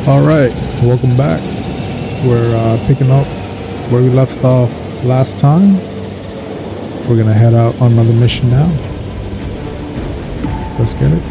All right, welcome back. We're picking up where we left off last time. We're gonna head out on another mission now. Let's get it.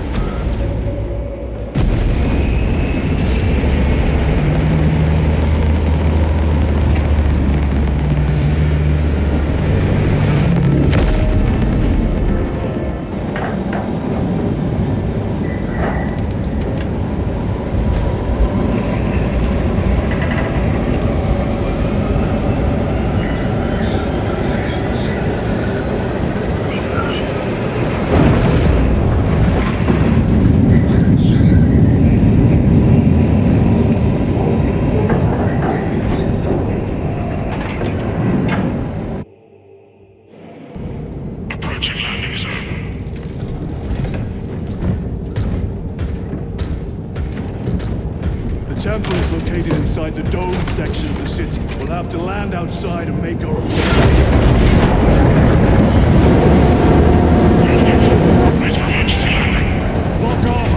The temple is located inside the dome section of the city. We'll have to land outside and make our lock armor.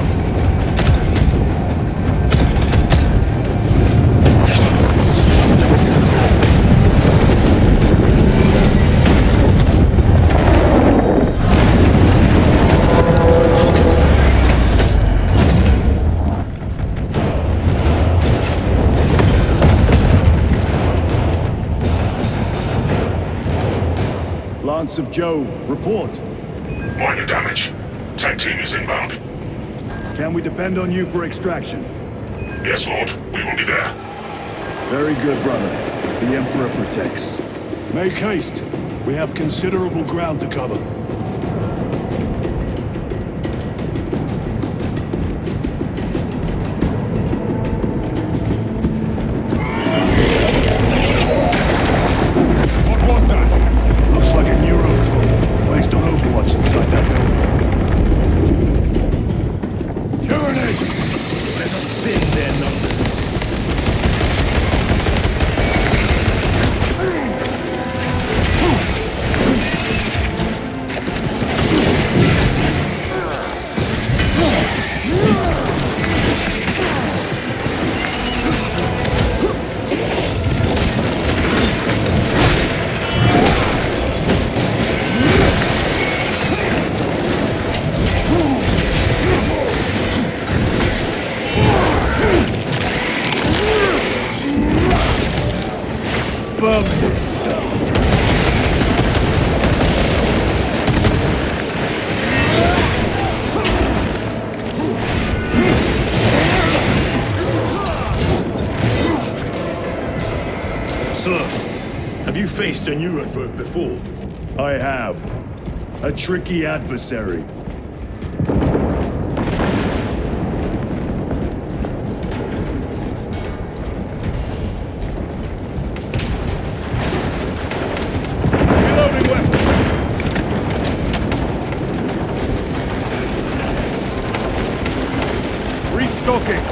Lance of Jove, report. Minor damage. Tech team is inbound. Can we depend on you for extraction? Yes, Lord. We will be there. Very good, brother. The Emperor protects. Make haste. We have considerable ground to cover. What was that? Looks like a Neurothrow, placed on Overwatch inside that building. Urinates! Let us thin their numbers. Burn this stuff. Sir, have you faced a Neurothrope before? I have. A tricky adversary. Reloading weapon. Restocking.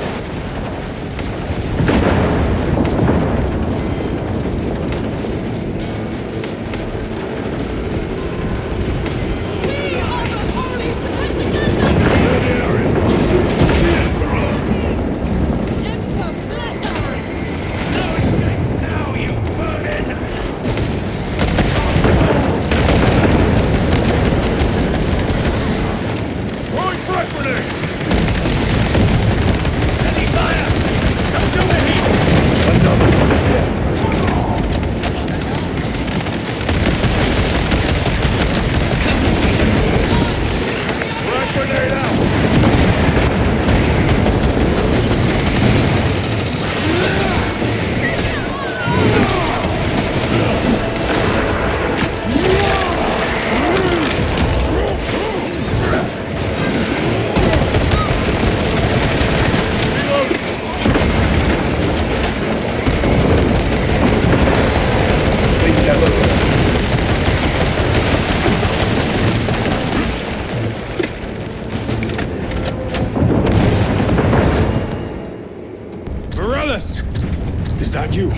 Is that you?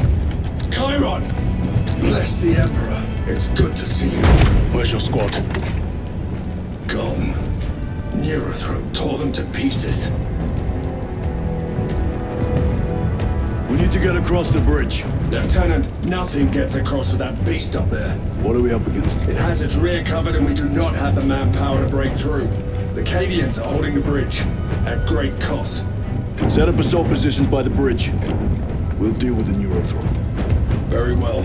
Chiron! Bless the Emperor. It's good to see you. Where's your squad? Gone. Neurothrope tore them to pieces. need to get across the bridge. Lieutenant, nothing gets across with that beast up there. What are we up against? It has its rear covered and we do not have the manpower to break through. The Cadians are holding the bridge, at great cost. Set up assault positions by the bridge. We'll deal with the Neurothrow. Very well.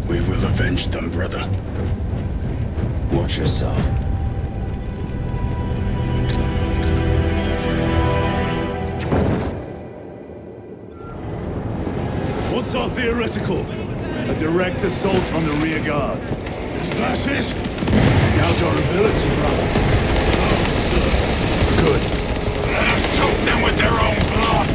We will avenge them, brother. Watch yourself. What's our theoretical? A direct assault on the rear guard. Is that it? Doubt our ability, brother. Oh, sir. Good. Let us choke them with their own blood!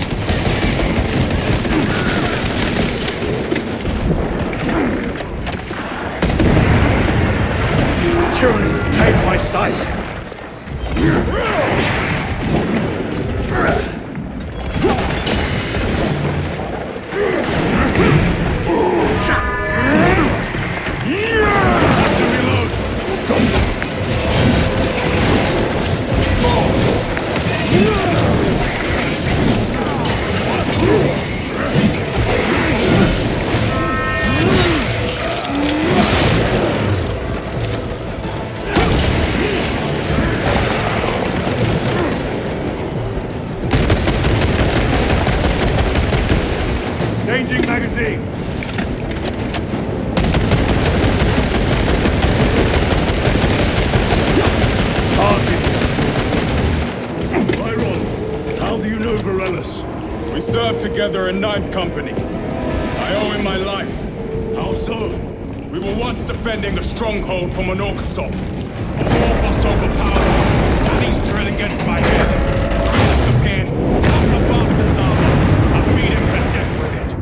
Tyranids, take my sight! Have to reload! Changing magazine! Byron, how do you know Varellus? We served together in 9th Company. I owe him my life. How so? We were once defending a stronghold from an orc assault. A horde was overpowered, and he's drill against my head. Varellus appeared, cut the bastard's armor, and beat him to death with it.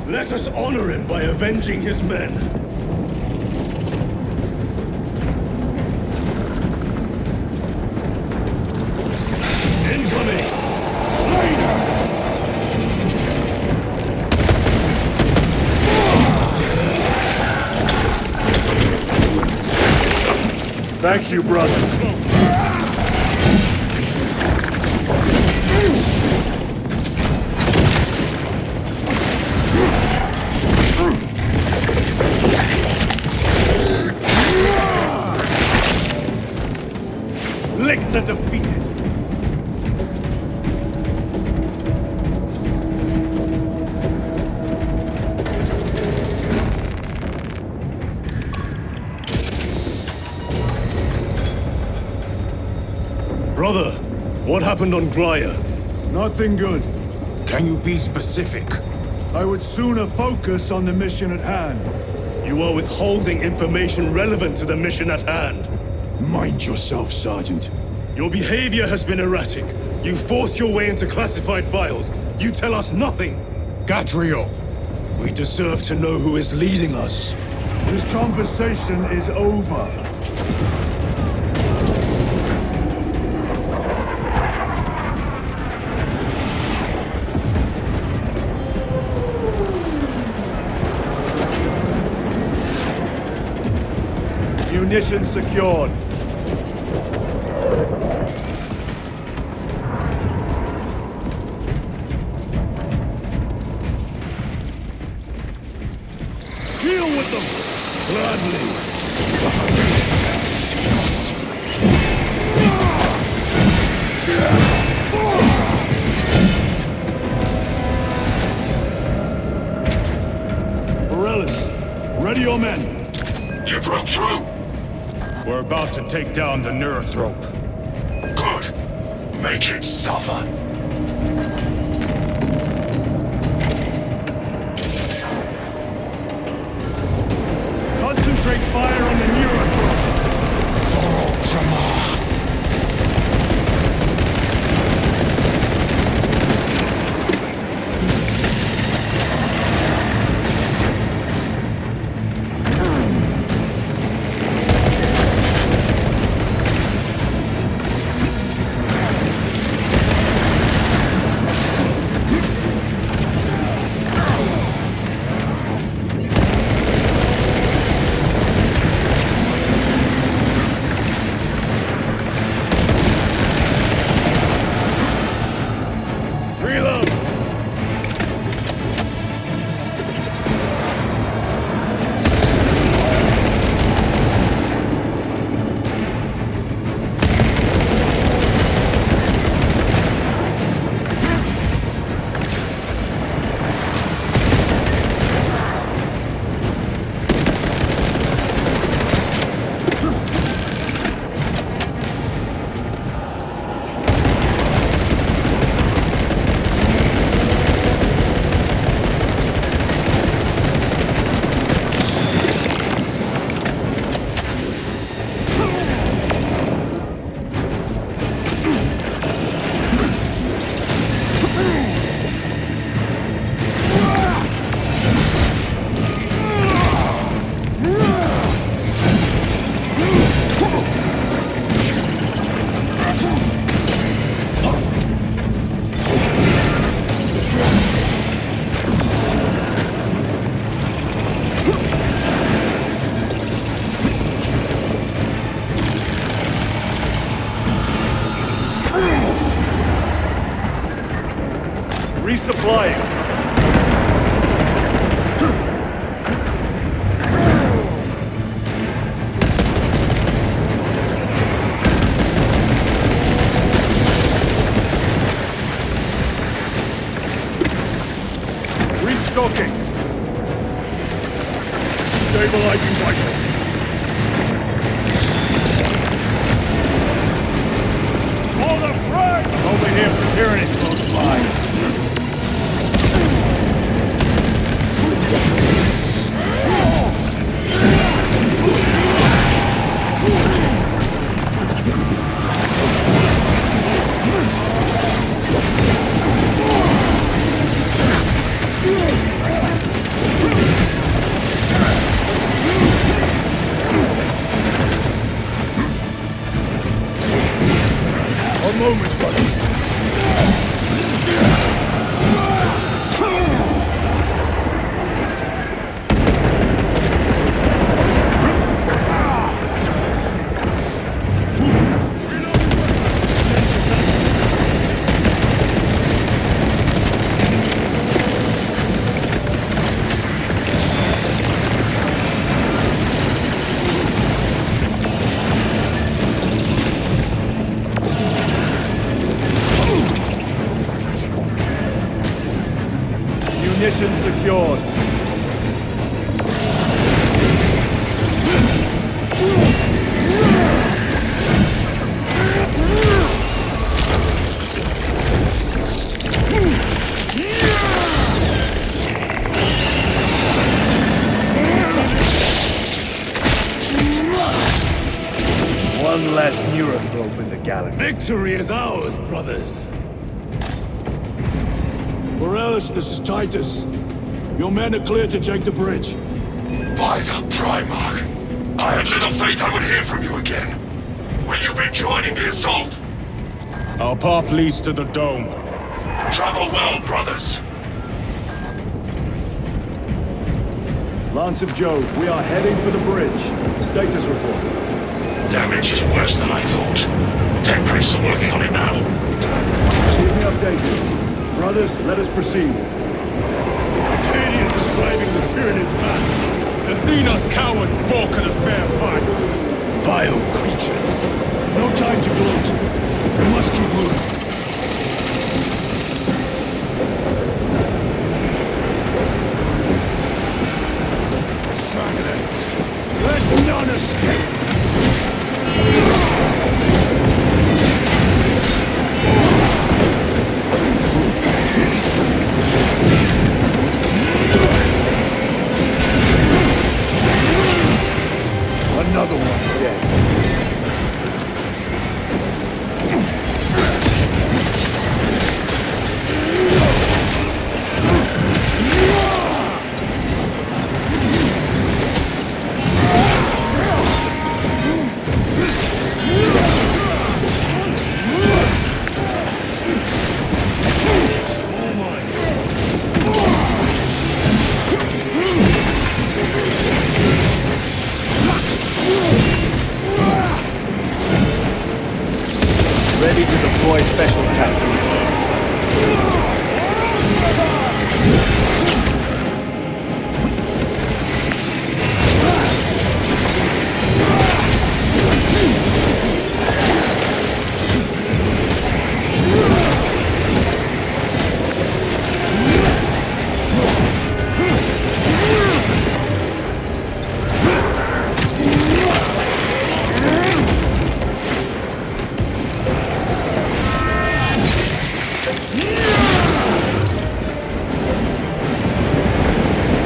Let us honor him by avenging his men. Incoming! Thank you, brother. Lictor defeated. Brother, what happened on Graya? Nothing good. Can you be specific? I would sooner focus on the mission at hand. You are withholding information relevant to the mission at hand. Mind yourself, Sergeant. Your behavior has been erratic. You force your way into classified files. You tell us nothing. Gadriel! We deserve to know who is leading us. This conversation is over. Munitions secured. Deal with them! Gladly. Varellus, ready your men. You broke through? We're about to take down the Neurothrope. Good. Make it suffer. Concentrate fire on the Neurothrope. Resupplying. Restocking. Stabilizing vitals. Hold up, right! Over here, preparing it close by. A moment, buddy. Munitions secured. One less neuroprobe in the galaxy. Victory is ours, brothers. Morales, this is Titus. Your men are clear to take the bridge. By the Primarch. I had little faith I would hear from you again. Will you be joining the assault? Our path leads to the dome. Travel well, brothers. Lance of Jove, we are heading for the bridge. Status report. Damage is worse than I thought. Tech priests are working on it now. Keep me updated. Brothers, let us proceed. Arcadians are driving the Tyranids back. The Xenos cowards balk at a fair fight. Vile creatures. No time to gloat. We must keep moving. Stragglers. Let none escape. Another one dead. Ready to deploy special tactics.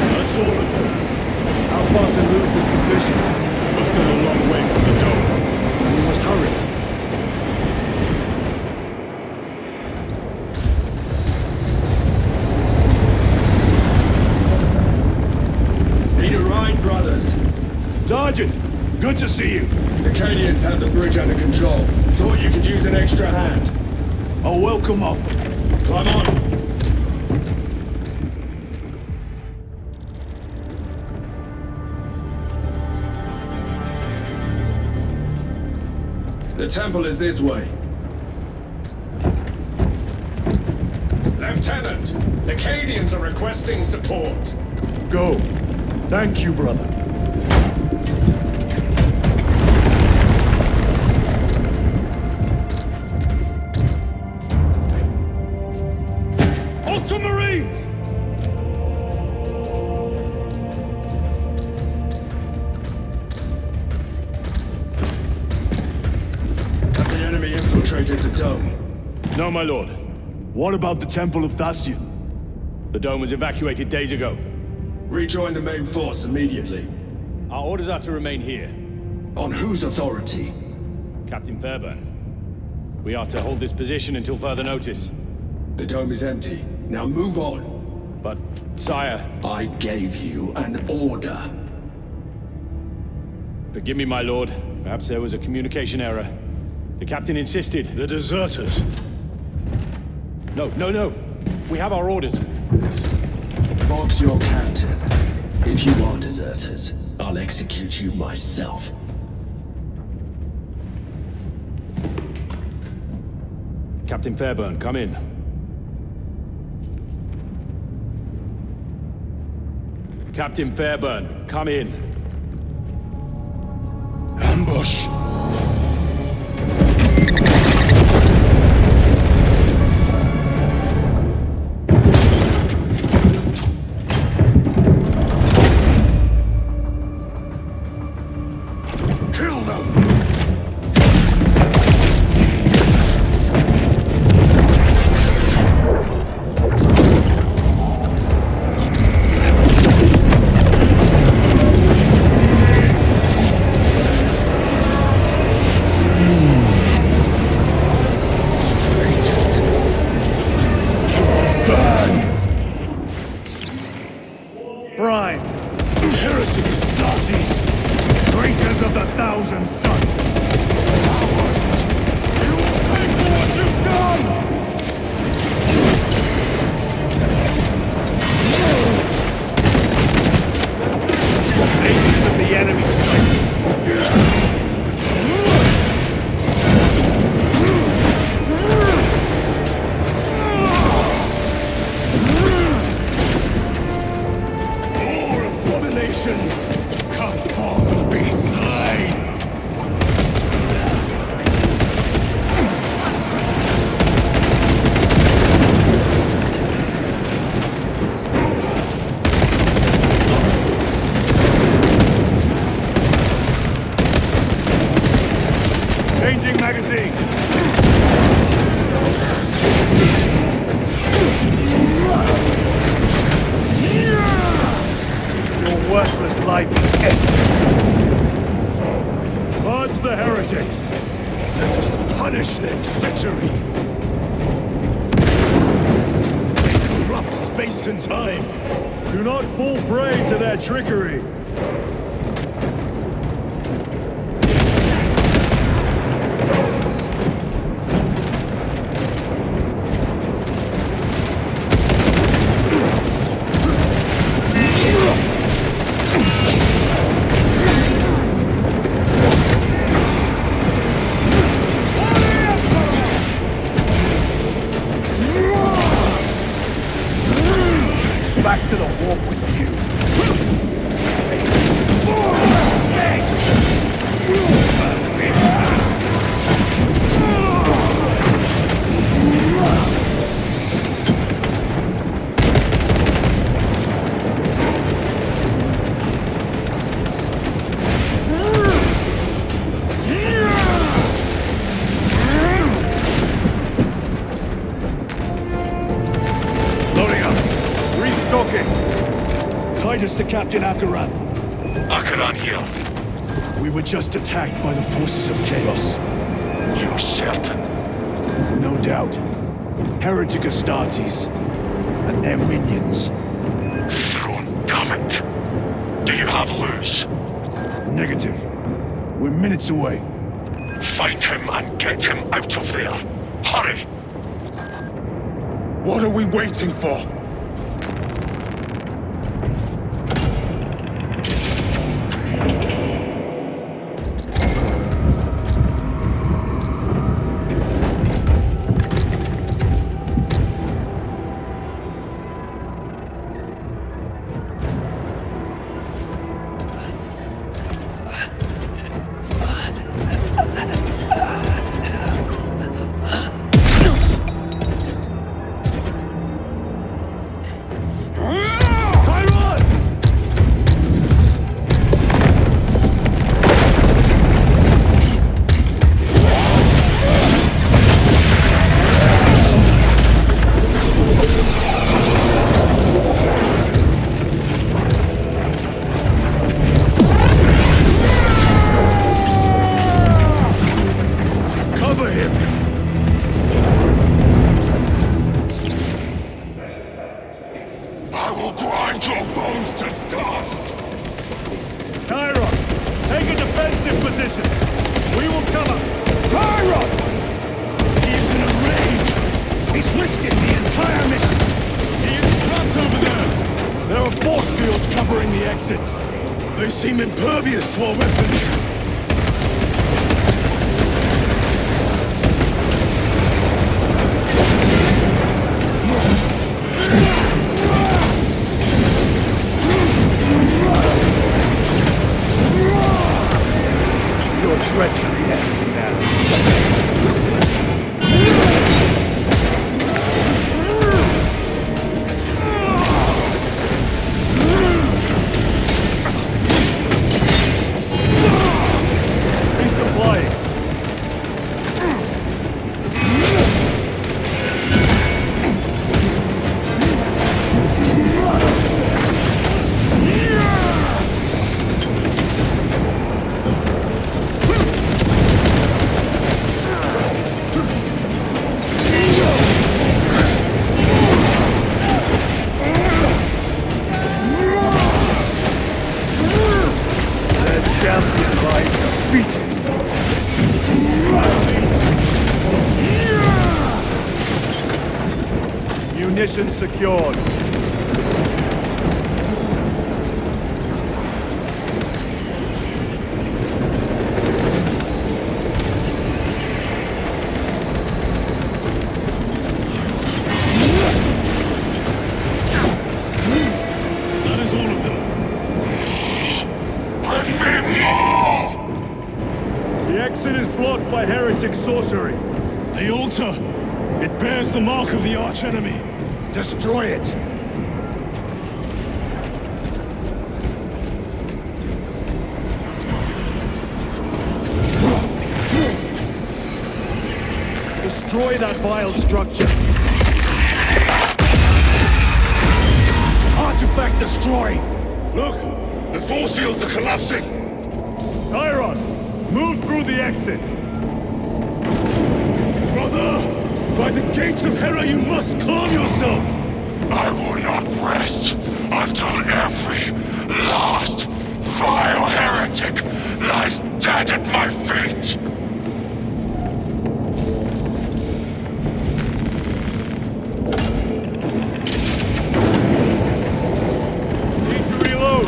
That's all of them. How far to lose this position? We're still a long way from the dome. We must hurry. Need a ride, brothers? Sergeant, good to see you. The Cadians have the bridge under control. Thought you could use an extra hand. A welcome offer. Climb on. The temple is this way. Lieutenant, The Cadians are requesting support. Go. Thank you, brother. Ultramarines! Have the enemy infiltrated the dome? No, my lord. What about the Temple of Thasian? The dome was evacuated days ago. Rejoin the main force immediately. Our orders are to remain here. On whose authority? Captain Fairburn. We are to hold this position until further notice. The dome is empty. Now move on. But, sire, I gave you an order. forgive me, my lord. Perhaps there was a communication error. The captain insisted. The deserters. No. We have our orders. Vox your captain. If you are deserters, I'll execute you myself. Captain Fairburn, come in. Captain Fairburn, come in. Ambush! Kill them! Prime! Heretic Astartes! Traitors of the Thousand Suns! Cowards! You will pay for what you've done! Agents of the enemy sight! More abominations! Come forth and be slain! Changing magazine! Your worthless life is ended! Purge the heretics! Let us punish their treachery! They corrupt space and time! Do not fall prey to their trickery! Back to the warp with you! Loading up! Restocking! Guide us to Captain Akaran. Akaran here. We were just attacked by the forces of chaos. You're certain? No doubt. Heretic Astartes and their minions. Throne, damn it. Do you have Luz? Negative. We're minutes away. Find him and get him out of there. Hurry! What are we waiting for? exits. They seem impervious to our weapons. Your treachery ends now. Resupplying. Their champion lies defeated. Munitions secured. That is all of them. Bring me more! The exit is blocked by heretic sorcery. The altar. It bears the mark of the archenemy. Destroy it. Destroy that vile structure. Artifact destroyed. Look, the force fields are collapsing. Chiron, move through the exit. Brother, by the gates of Hera, you must calm yourself. I will not rest until every last vile heretic lies dead at my feet. Need to reload.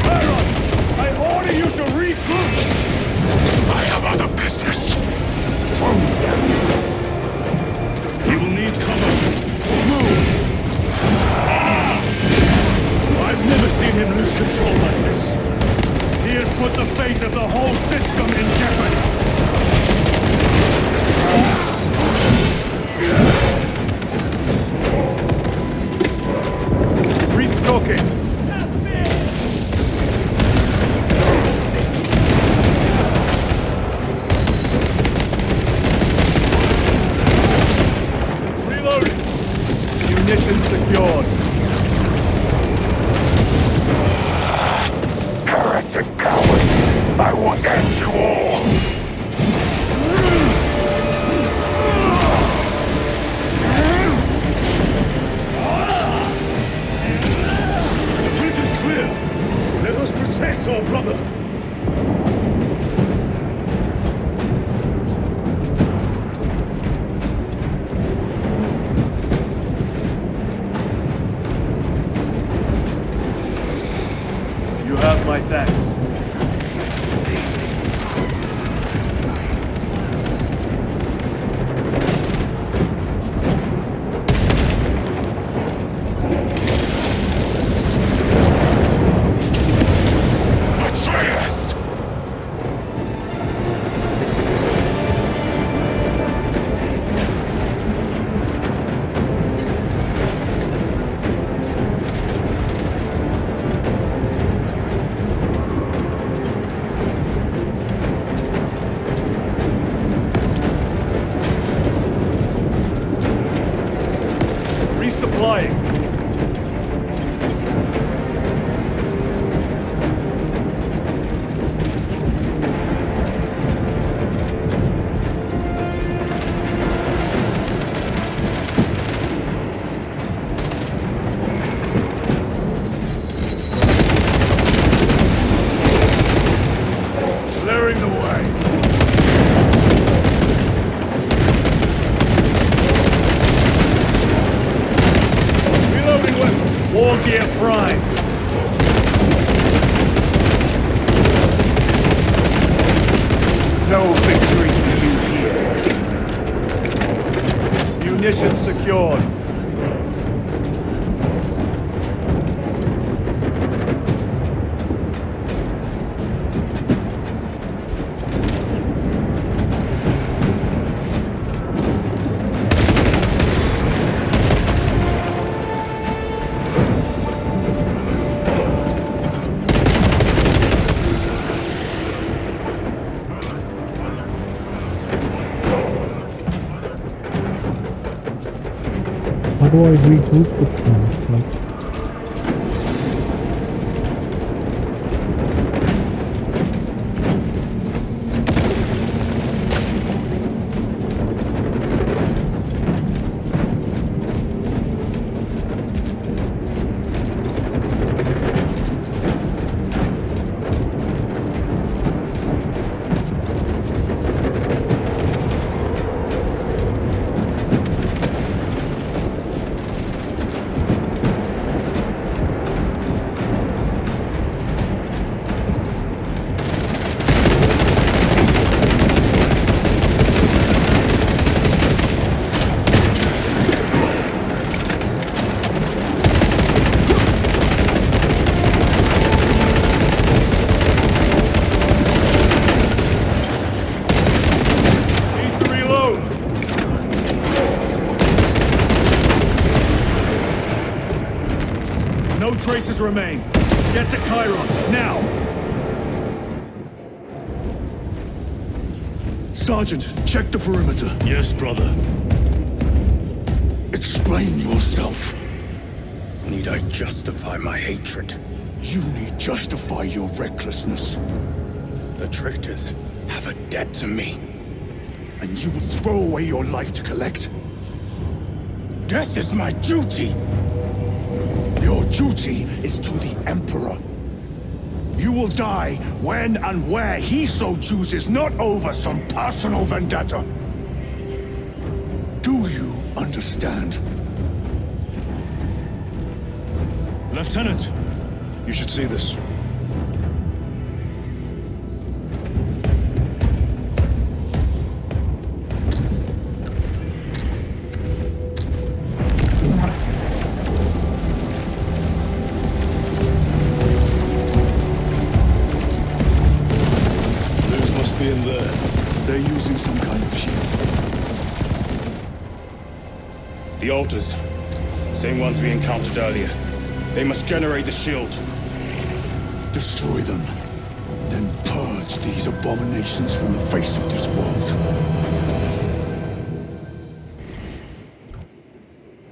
Chiron, I order you to regroup. I have other business. You will need cover. I've never seen him lose control like this. He has put the fate of the whole system in jeopardy. Restocking. Reloading. Munitions secured. Heretic coward, I will end you all. The bridge is clear. Let us protect our brother. You have my thanks. Atreus! secured. How do I regroup with them? Like, Need to reload. No traitors remain. Get to Chiron, now! Sergeant, check the perimeter. Yes, brother. Explain yourself. Need I justify my hatred? You need justify your recklessness. The traitors have a debt to me. And you would throw away your life to collect? Death is my duty! Your duty is to the Emperor. You will die when and where he so chooses, not over some personal vendetta. Do you understand? Lieutenant, you should see this. News must be in there. They're using some kind of shield. The altars. Same ones we encountered earlier. They must generate the shield. Destroy them. Then purge these abominations from the face of this world.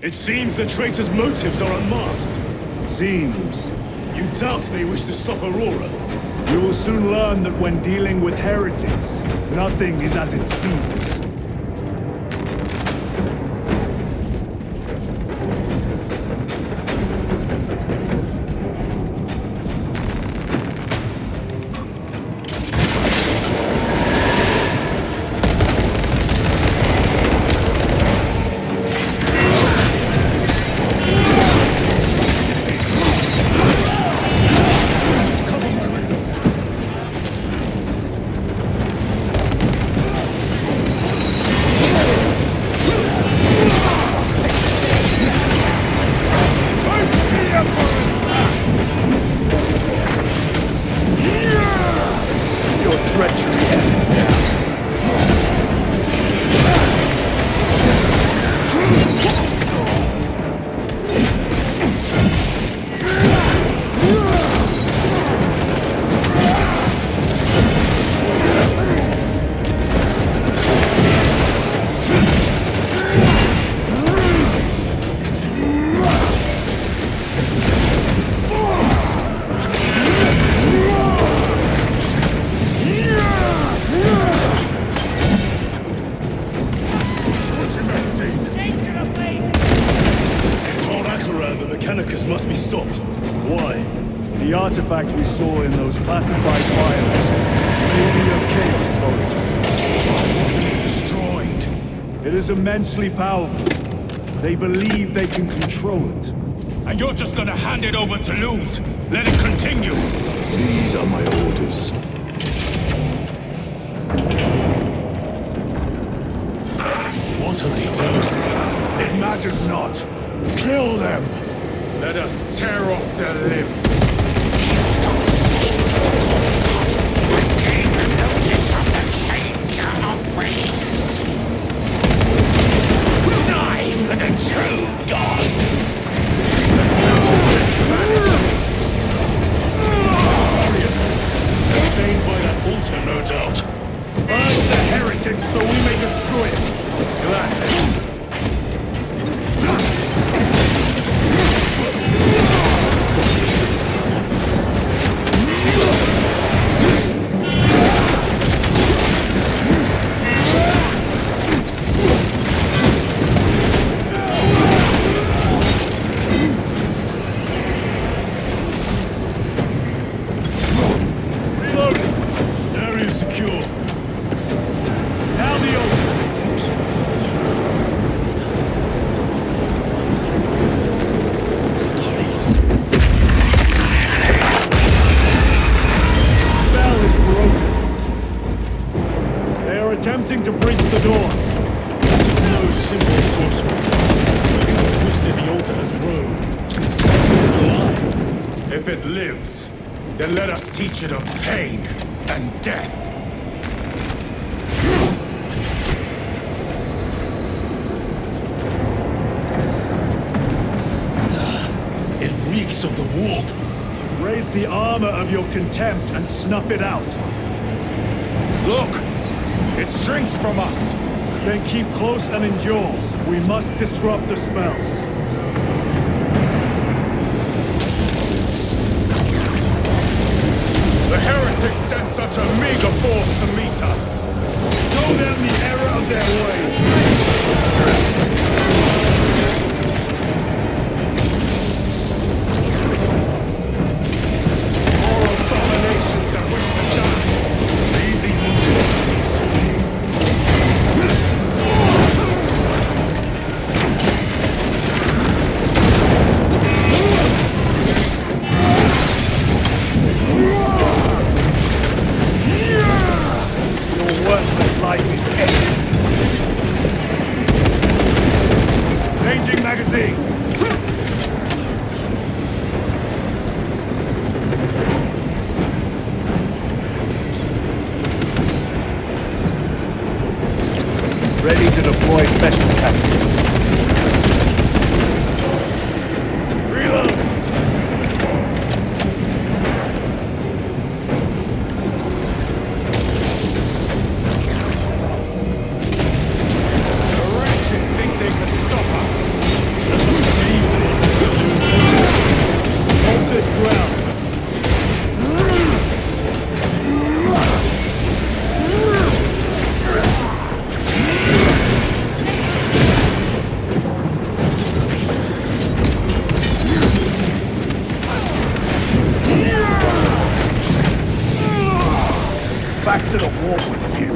It seems the traitors' motives are unmasked. Seems. You doubt they wish to stop Aurora? You will soon learn that when dealing with heretics, nothing is as it seems. Mechanicus must be stopped. Why? The artifact we saw in those classified files may be of Chaos origin. Why wasn't it destroyed? It is immensely powerful. They believe they can control it. And you're just gonna hand it over to lose? Let it continue! These are my orders. What are they doing? It matters not. Kill them! Let us tear off their limbs. Gain the notice of the changer of ways. Die for the true gods! Sustained by that altar, no doubt. Urge the heretic so we may destroy it. Gladly. Attempting to breach the doors. This is no simple sorcery. Look how twisted the altar has grown. It seems alive. If it lives, then let us teach it of pain and death. It reeks of the warp. Raise the armor of your contempt and snuff it out. Look! It shrinks from us! Then keep close and endure. We must disrupt the spell. The heretics sent such a meager force to meet us! Show them the error of their ways! More abominations that wish to die! Leave these monstrosities to me. Your worthless life is ended. Changing magazine. Ready to deploy special tactics. Reload! The wretches think they can stop us! Hold this ground. Back to the war with you.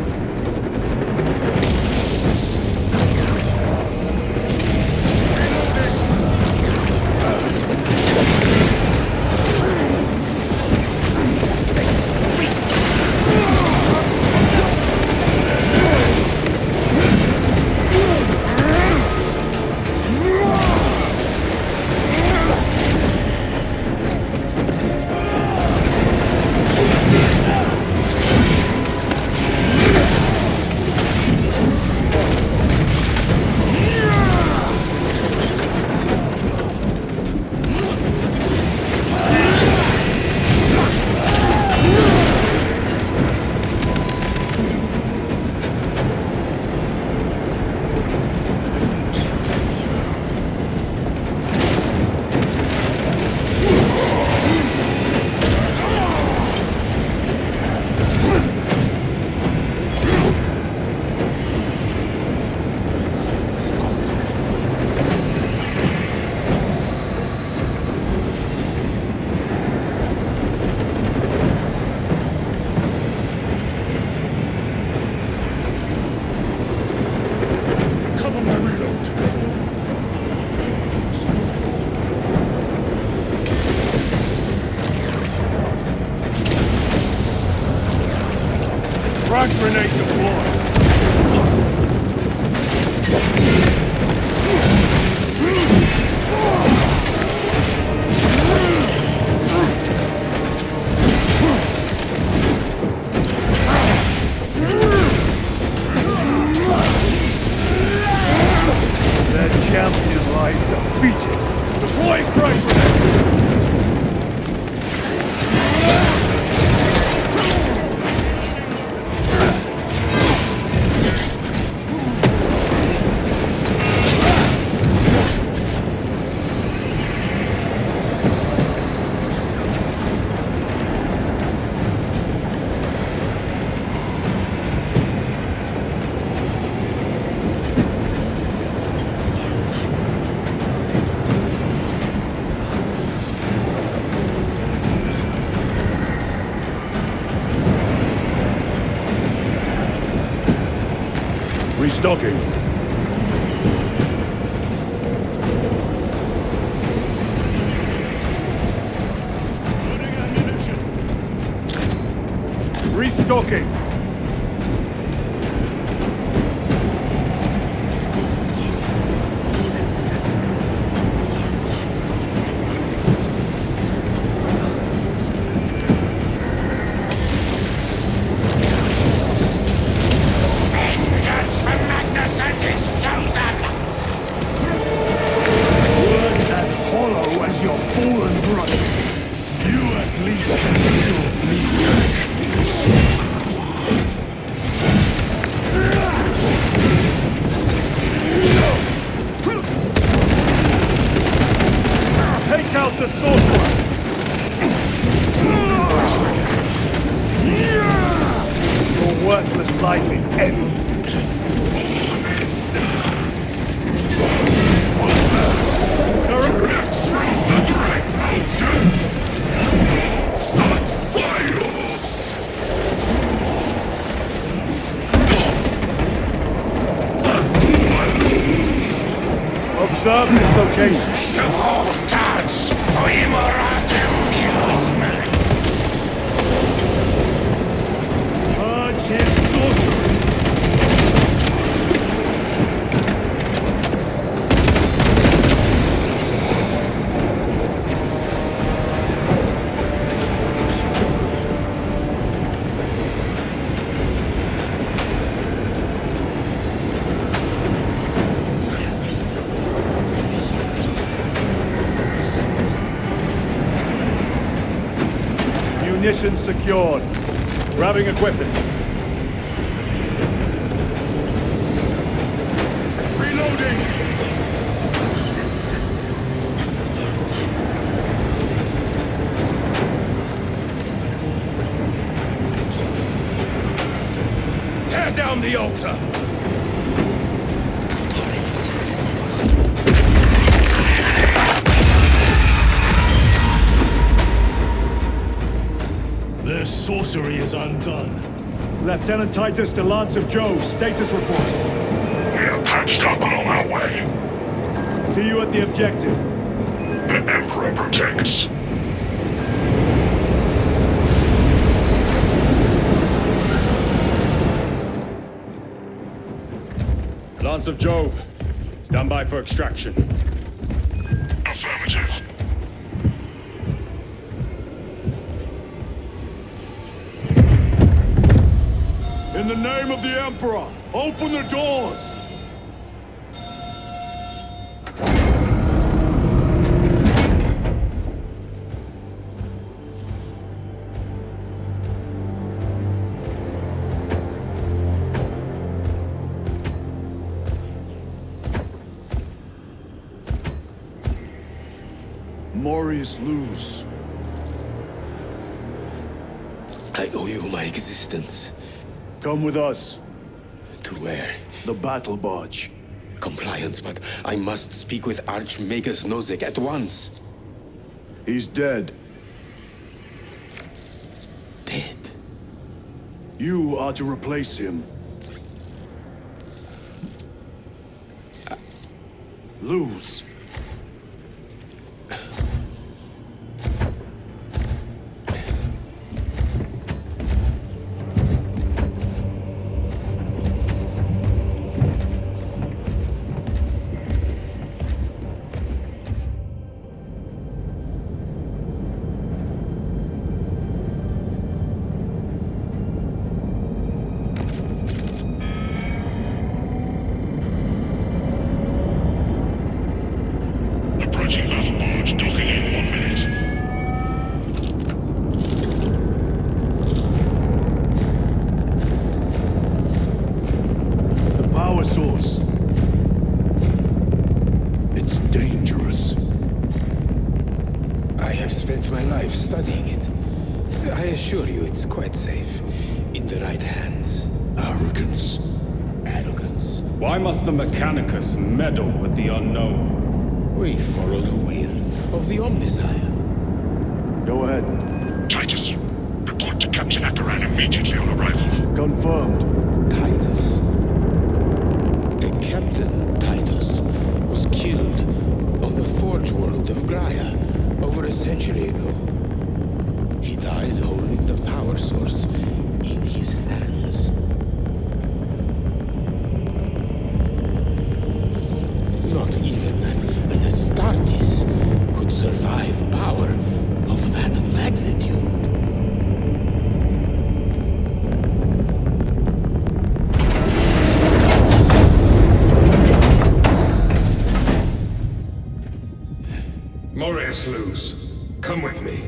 Frag grenade deployed. Restocking. Loading ammunition. Restocking. Vengeance for Magnus and his chosen! Words as hollow as your fallen brother. You at least can still bleed. Take out the sorcerer! Your worthless life is ended. Observe this location. The whole dance for Imora's amusement! Purge his sorcery. Munitions secured. Grabbing equipment. Reloading! Tear down the altar. Their sorcery is undone. Lieutenant Titus to Lance of Jove, status report. We are patched up and on our way. See you at the objective. The Emperor protects. Lance of Jove, stand by for extraction. Affirmative. In the name of the Emperor, open the doors! Morius Luz. I owe you my existence. Come with us. To where? The battle barge. Compliance, but I must speak with Archmagus Nozick at once. He's dead. Dead. You are to replace him. Luz. Approaching battle barge, docking in 1 minute. The power source. It's dangerous. I have spent my life studying it. I assure you it's quite safe. In the right hands. Arrogance. Arrogance. Why must the Mechanicus meddle with the unknown? We follow the will of the Omnissiah. Go ahead. Titus, report to Captain Akaran immediately on arrival. Confirmed. Titus? century ago. He died holding the power source in his hands. Not even an Astartes could survive power of that magnitude. Moreas Luz, come with me.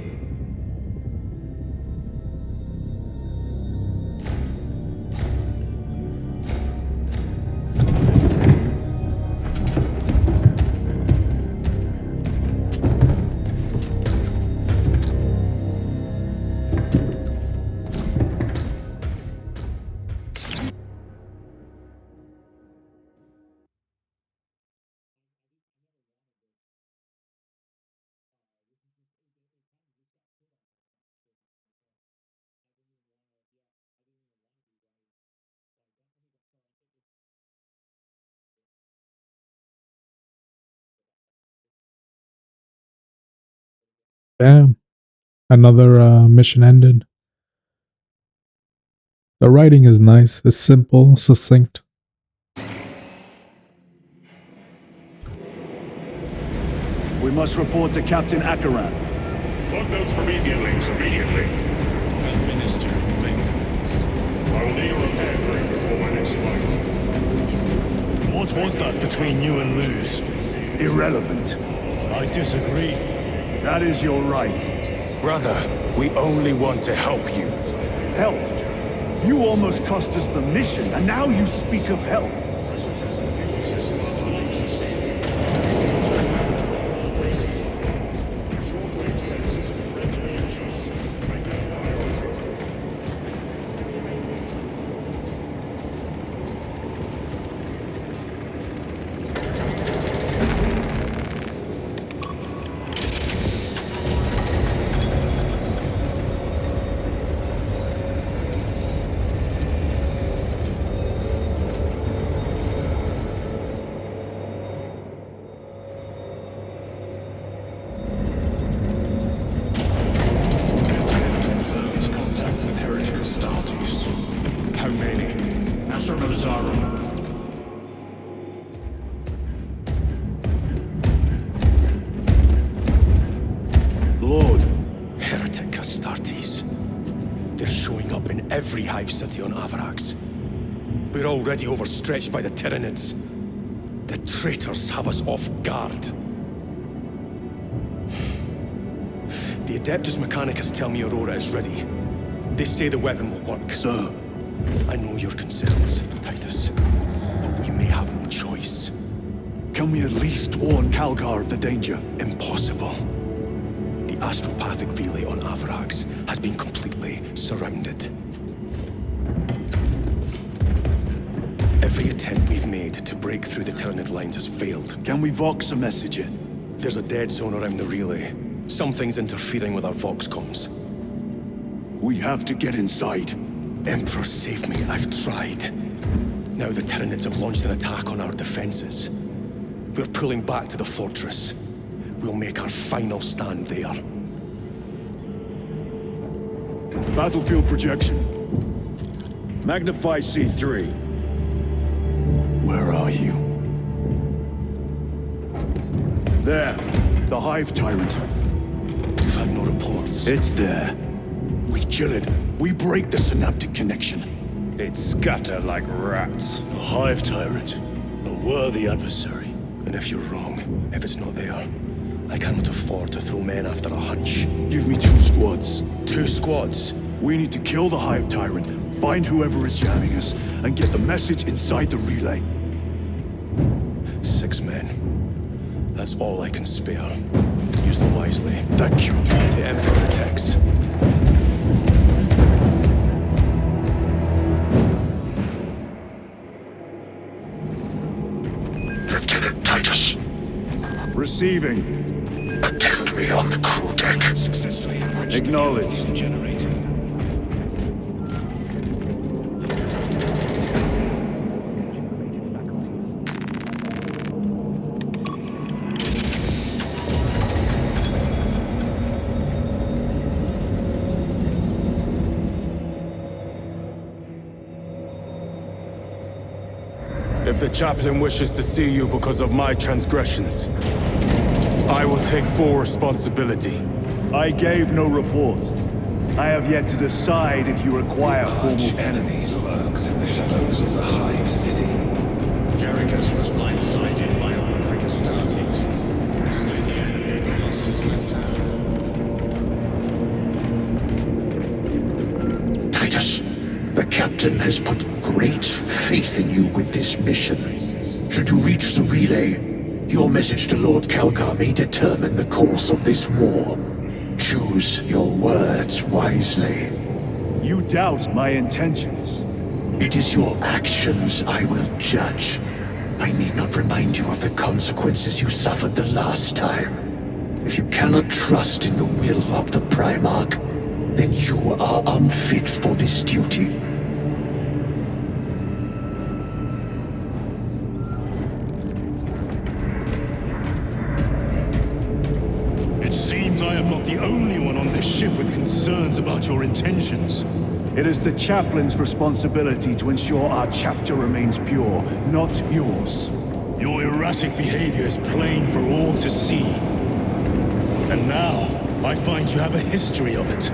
Damn. Another mission ended. The writing is nice. It's simple, succinct. We must report to Captain Akaran. Log those Promethean links immediately. Administering maintenance. I will need a repair crew before my next flight. What was that between you and Luz? Irrelevant. I disagree. That is your right. Brother, we only want to help you. Help? You almost cost us the mission, and now you speak of help. Every hive city on Avarax. We're already overstretched by the Tyranids. The traitors have us off guard. The Adeptus Mechanicus tell me Aurora is ready. They say the weapon will work. Sir. I know your concerns, Titus, but we may have no choice. Can we at least warn Calgar of the danger? Impossible. The astropathic relay on Avarax has been completely surrounded. Every attempt we've made to break through the Tyranid lines has failed. Can we Vox a message in? There's a dead zone around the relay. Something's interfering with our Vox comms. We have to get inside. Emperor, save me. I've tried. Now the Tyranids have launched an attack on our defenses. We're pulling back to the fortress. We'll make our final stand there. Battlefield projection. Magnify C3. Where are you? There. The Hive Tyrant. We've had no reports. It's there. We kill it. We break the synaptic connection. They'd scatter like rats. A Hive Tyrant. A worthy adversary. And if you're wrong, if it's not there, I cannot afford to throw men after a hunch. Give me 2 squads. 2 squads? We need to kill the Hive Tyrant, find whoever is jamming us, and get the message inside the relay. 6 men. That's all I can spare. Use them wisely. Thank you. The Emperor protects. Lieutenant Titus. Receiving. Attend me on the crew deck. Successfully acknowledged. Generate. If the chaplain wishes to see you because of my transgressions, I will take full responsibility. I gave no report. I have yet to decide if you require formal penance. Lurks in the shadows of the Hive City. Jerichus was blindsided by Ulrich Astartes. Slain the enemy but lost his left hand. Titus, the captain has put great faith in you with this mission. Should you reach the relay, your message to Lord Calgar may determine the course of this war. Choose your words wisely. You doubt my intentions. It is your actions I will judge. I need not remind you of the consequences you suffered the last time. If you cannot trust in the will of the Primarch, then you are unfit for this duty. It seems I am not the only one on this ship with concerns about your intentions. It is the chaplain's responsibility to ensure our chapter remains pure, not yours. Your erratic behavior is plain for all to see. And now, I find you have a history of it.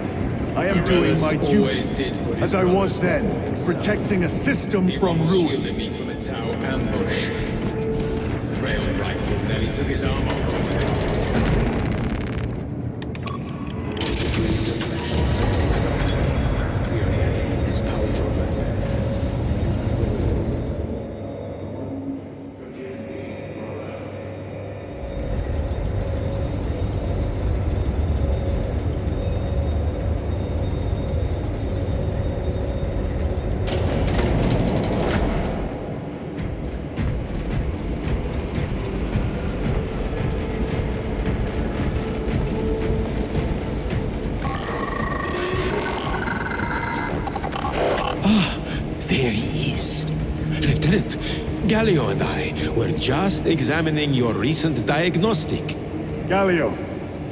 I am doing my duty, as I was then, protecting a system from ruin. Shielded me from a Tau ambush. The rail rifle nearly took his arm off. We only had to put his power drop. There he is. Lieutenant, Galio and I were just examining your recent diagnostic. Galio,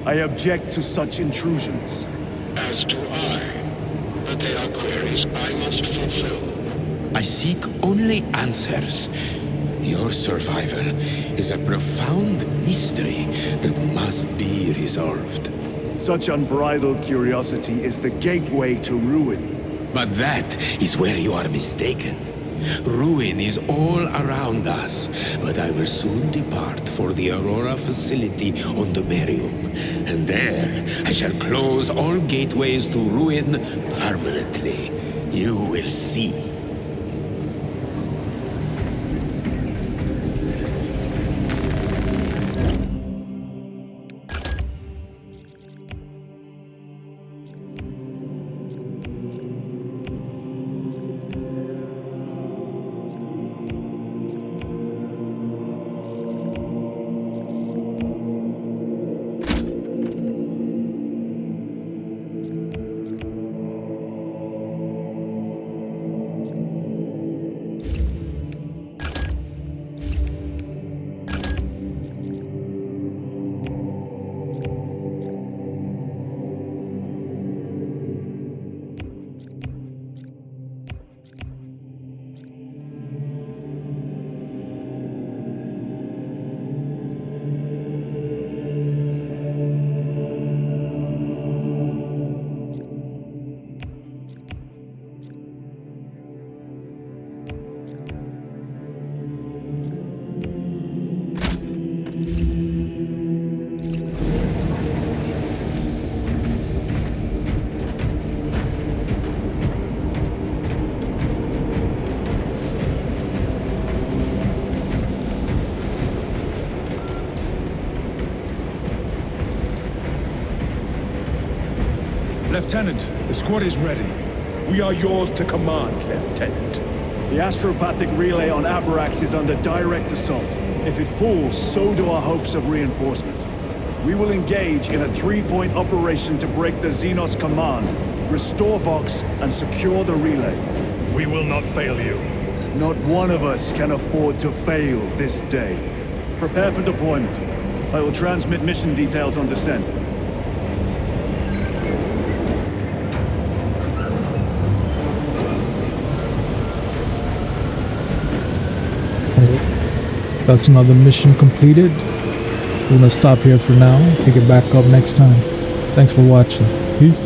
I object to such intrusions. As do I. But they are queries I must fulfill. I seek only answers. Your survival is a profound mystery that must be resolved. Such unbridled curiosity is the gateway to ruin. But that is where you are mistaken. Ruin is all around us, but I will soon depart for the Aurora facility on the Merium, and there I shall close all gateways to ruin permanently. You will see. Lieutenant, the squad is ready. We are yours to command, Lieutenant. The astropathic relay on Abrax is under direct assault. If it falls, so do our hopes of reinforcement. We will engage in a three-point operation to break the Xenos command, restore Vox, and secure the relay. We will not fail you. Not one of us can afford to fail this day. Prepare for deployment. I will transmit mission details on descent. That's another mission completed. We're gonna stop here for now. Pick it back up next time. Thanks for watching. Peace.